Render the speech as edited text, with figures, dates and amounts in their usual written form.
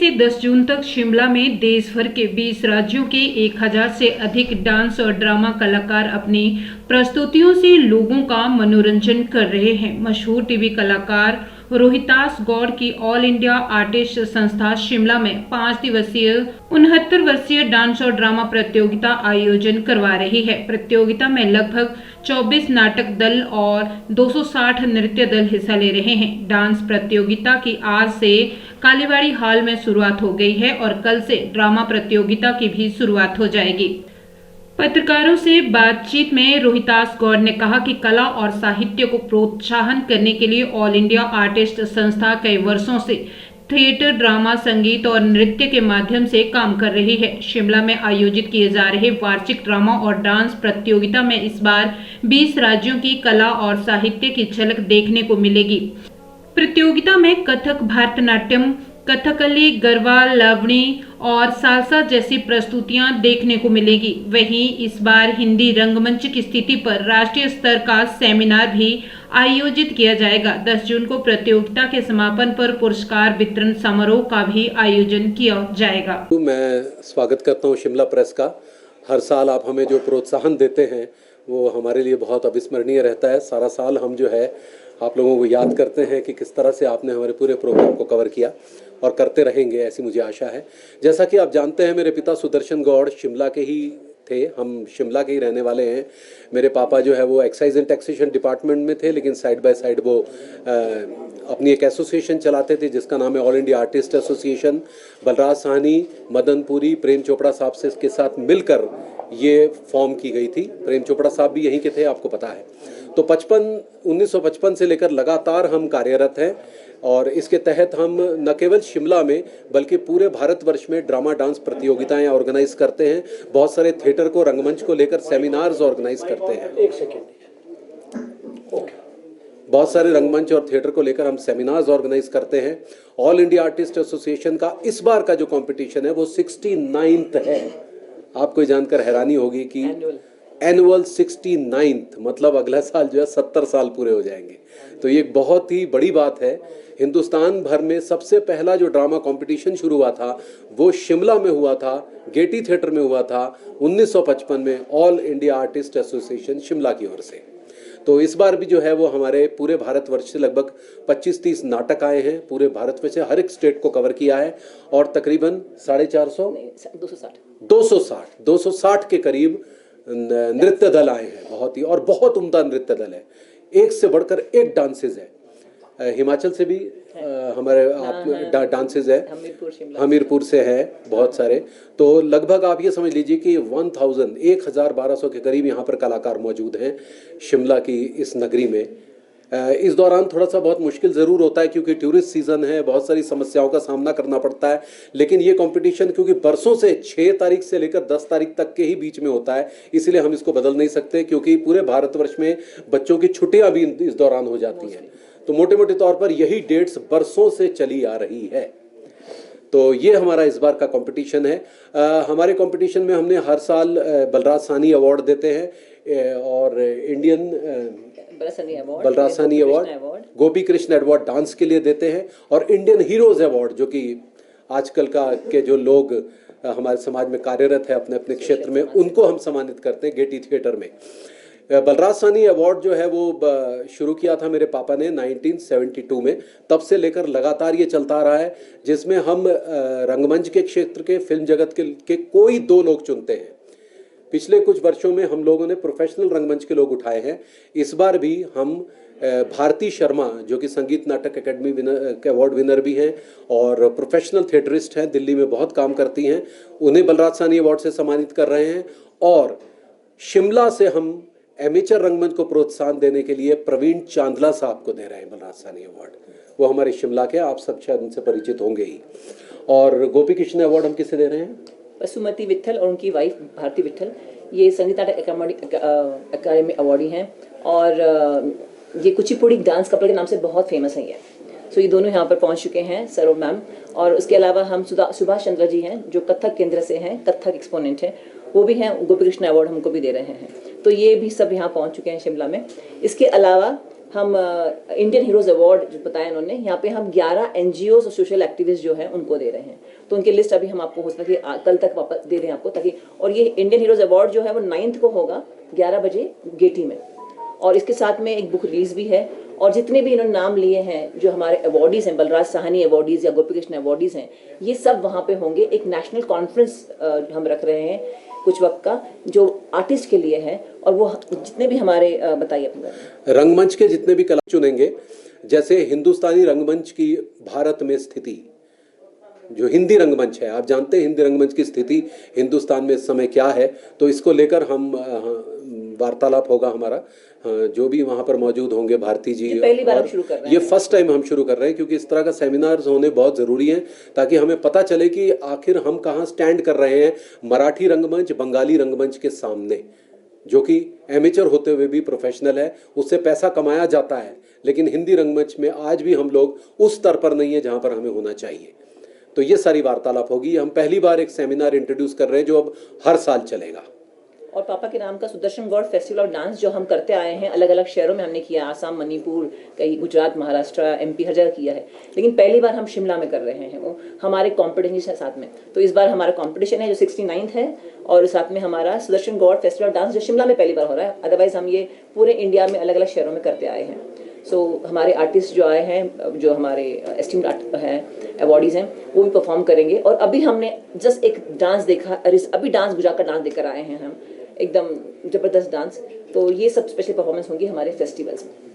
से 10 जून तक शिमला में देश भर के 20 राज्यों के 1000 से अधिक डांस और ड्रामा कलाकार अपनी प्रस्तुतियों से लोगों का मनोरंजन कर रहे हैं। मशहूर टीवी कलाकार रोहितास गौड़ की ऑल इंडिया आर्टिस्ट संस्था शिमला में 5 दिवसीय 69 वर्षीय डांस और ड्रामा प्रतियोगिता आयोजन करवा रही है। प्रतियोगिता में लगभग 24 नाटक दल और 260 नृत्य दल हिस्सा ले रहे हैं। डांस प्रतियोगिता की आज से कालीबाड़ी हॉल में शुरुआत हो गई है और कल से ड्रामा प्रतियोगिता की भी शुरुआत हो जाएगी। पत्रकारों से बातचीत में रोहितास गौड़ ने कहा कि कला और साहित्य को प्रोत्साहन करने के लिए ऑल इंडिया आर्टिस्ट संस्था कई वर्षों से थिएटर, ड्रामा, संगीत और नृत्य के माध्यम से काम कर रही है। शिमला में आयोजित किए जा रहे वार्षिक ड्रामा और डांस प्रतियोगिता में इस बार 20 राज्यों की कला और साहित्य की झलक देखने को मिलेगी। प्रतियोगिता में कथक, भारतनाट्यम, कथकली, गरबा, लावणी और सालसा जैसी प्रस्तुतियां देखने को मिलेगी। वहीं इस बार हिंदी रंगमंच की स्थिति पर राष्ट्रीय स्तर का सेमिनार भी आयोजित किया जाएगा। 10 जून को प्रतियोगिता के समापन पर पुरस्कार वितरण समारोह का भी आयोजन किया जाएगा। मैं स्वागत करता हूं शिमला प्रेस का। हर साल आप हमें जो प्रोत्साहन देते हैं वो हमारे लिए बहुत अविस्मरणीय रहता है। सारा साल हम जो है आप लोगों को याद करते हैं कि किस तरह से आपने हमारे पूरे प्रोग्राम को कवर किया और करते रहेंगे, ऐसी मुझे आशा है। जैसा कि आप जानते हैं, मेरे पिता सुदर्शन गौड़ शिमला के ही थे, हम शिमला के ही रहने वाले हैं। मेरे पापा जो है वो एक्साइज एंड टैक्सेशन डिपार्टमेंट में थे, लेकिन साइड बाय साइड वो अपनी एक एसोसिएशन चलाते थे जिसका नाम है all India artist association. Balraj Sahni, Madan Puri, Prem Chopra साहब से इसके साथ मिलकर ये फॉर्म की गई थी। प्रेम चोपड़ा साहब भी यहीं के थे, आपको पता है। तो 1955 से लेकर लगातार हम कार्यरत हैं और इसके तहत हम न केवल शिमला में बल्कि पूरे भारतवर्ष में ड्रामा डांस प्रतियोगिताएं ऑर्गेनाइज करते हैं। बहुत सारे थिएटर को, रंगमंच को लेकर सेमिनार्स ऑर्गेनाइज करते हैं। बहुत सारे रंगमंच और थिएटर को लेकर हम सेमिनार्स ऑर्गेनाइज करते हैं। ऑल इंडिया आर्टिस्ट एसोसिएशन का इस बार का जो कंपटीशन है वो 69th है। आपको जानकर हैरानी होगी कि एनुअल 69th, मतलब अगला साल जो है 70 साल पूरे हो जाएंगे। तो ये एक बहुत ही बड़ी बात है। हिंदुस्तान भर में सबसे पहला जो ड्रामा कंपटीशन शुरू हुआ था वो शिमला में हुआ था, गेटी थिएटर में हुआ था 1955 में, all India artist association Shimla की ओर से। तो इस बार भी जो है वो हमारे पूरे भारतवर्ष से लगभग 25-30 नाटक आए हैं। पूरे भारत में से हर एक स्टेट को कवर किया है और तकरीबन 260 के करीब नृत्य दल आए हैं। बहुत उम्दा नृत्य दल है, एक से बढ़कर एक डांसेस है। हिमाचल से भी हमारे डांसेस है, हमीरपुर से है बहुत सारे। तो लगभग आप ये समझ लीजिए कि 1200 के करीब यहाँ पर कलाकार मौजूद हैं शिमला की इस नगरी में। इस दौरान थोड़ा सा बहुत मुश्किल ज़रूर होता है क्योंकि टूरिस्ट सीज़न है, बहुत सारी समस्याओं का सामना करना पड़ता है। लेकिन ये कंपटीशन क्योंकि बरसों से 6 तारीख से लेकर 10 तारीख तक के ही बीच में होता है, इसलिए हम इसको बदल नहीं सकते क्योंकि पूरे भारतवर्ष में बच्चों की छुट्टियां भी इस दौरान हो जाती हैं। तो मोटे मोटे तौर पर यही डेट्स बरसों से चली आ रही है। तो ये हमारा इस बार का कंपटीशन है। हमारे कंपटीशन में हमने हर साल बलराज साहनी अवार्ड देते हैं और Indian Balraj Sahni award, Gopi Krishna award dance के लिए देते हैं और इंडियन हीरोज अवार्ड जो कि आजकल के जो लोग हमारे समाज में कार्यरत है अपने अपने क्षेत्र में, उनको हम सम्मानित करते हैं गेटी थिएटर में। बलराज साहनी अवार्ड जो है वो शुरू किया था मेरे पापा ने 1972 में। तब से लेकर लगातार ये चलता रहा है जिसमें हम रंगमंच के क्षेत्र के, फिल्म जगत के कोई 2 लोग चुनते हैं। पिछले कुछ वर्षों में हम लोगों ने प्रोफेशनल रंगमंच के लोग उठाए हैं। इस बार भी हम भारती शर्मा जो कि संगीत नाटक अकेडमी के अवार्ड विनर भी हैं और प्रोफेशनल थिएटरिस्ट हैं, दिल्ली में बहुत काम करती हैं, उन्हें बलराज साहनी अवार्ड से सम्मानित कर रहे हैं। और शिमला से हम एमेचर रंगमंच को प्रोत्साहन देने के लिए प्रवीण चांदला साहब को दे रहे हैं बलराज साहनी अवार्ड। वो हमारे शिमला के, आप सब शायद उनसे परिचित होंगे ही। और गोपी कृष्ण अवार्ड हम किसे दे रहे हैं? वसुमती विट्ठल और उनकी वाइफ भारती विट्ठल, ये संगीत नाटक अकादमी अवार्डी हैं और ये कुचिपुड़ी डांस कपल के नाम से बहुत फेमस है ये। सो ये दोनों यहाँ पर पहुँच चुके हैं, सर और मैम। और उसके अलावा हम सुभाष चंद्र जी हैं जो कथक केंद्र से हैं, कथक एक्सपोनेंट हैं, वो भी हैं। गोपी कृष्ण अवार्ड हमको भी दे रहे हैं। तो ये भी सब यहाँ पहुँच चुके हैं शिमला में। इसके अलावा हम इंडियन हीरोज अवार्ड जो बताया उन्होंने, यहाँ पे हम 11 एनजीओ और सोशल एक्टिविस्ट जो हैं उनको दे रहे हैं। तो उनकी लिस्ट अभी हम आपको हो सकता है कल तक वापस दे दें आपको, ताकि, और ये इंडियन हीरोज अवार्ड जो है वो 9th को होगा 11 बजे गेटी में, और इसके साथ में एक बुक रिलीज भी है। और जितने भी इन्होंने नाम लिए हैं जो हमारे अवार्डीज हैं, बलराज साहनी अवार्डीज या गोपी कृष्ण अवार्डीज हैं, ये सब वहाँ पे होंगे। एक नेशनल कॉन्फ्रेंस हम रख रहे हैं कुछ वक्त का, जो आर्टिस्ट के लिए है, और वो जितने भी हमारे बताइए अपने रंगमंच के जितने भी कला चुनेंगे, जैसे हिंदुस्तानी रंगमंच की भारत में स्थिति, जो हिंदी रंगमंच है, आप जानते हैं हिंदी रंगमंच की स्थिति हिंदुस्तान में इस समय क्या है, तो इसको लेकर हम वार्तालाप होगा हमारा। जो भी वहाँ पर मौजूद होंगे, भारती जी, पहली बार हम शुरू कर रहे हैं, ये फर्स्ट टाइम हम शुरू कर रहे हैं, क्योंकि इस तरह का सेमिनार्स होने बहुत ज़रूरी हैं, ताकि हमें पता चले कि आखिर हम कहाँ स्टैंड कर रहे हैं मराठी रंगमंच, बंगाली रंगमंच के सामने, जो कि एमेचर होते हुए भी प्रोफेशनल है, उससे पैसा कमाया जाता है, लेकिन हिंदी रंगमंच में आज भी हम लोग उस स्तर पर नहीं है जहाँ पर हमें होना चाहिए। तो ये सारी वार्तालाप होगी। हम पहली बार एक सेमिनार इंट्रोड्यूस कर रहे हैं जो अब हर साल चलेगा। और पापा के नाम का Sudarshan Gaur festival of dance जो हम करते आए हैं, अलग अलग शहरों में हमने किया, आसाम, मणिपुर, कहीं गुजरात, महाराष्ट्र, एमपी, हर जगह किया है, लेकिन पहली बार हम शिमला में कर रहे हैं। वो हमारे कॉम्पिटिशन है साथ में, तो इस बार हमारा कॉम्पिटिशन है जो 69th है, और साथ में हमारा Sudarshan Gaur festival of dance जो शिमला में पहली बार हो रहा है। अदरवाइज हम ये पूरे इंडिया में अलग अलग शहरों में करते आए हैं। सो हमारे आर्टिस्ट जो आए हैं, जो हमारे एस्टीम्ड हैं, अवार्डीज हैं, वो भी परफॉर्म करेंगे। और अभी हमने जस्ट एक डांस देखा, अभी डांस गुजरात का डांस देखकर आए हैं हम, एकदम जबरदस्त डांस। तो ये सब स्पेशल परफॉर्मेंस होंगी हमारे फेस्टिवल्स में।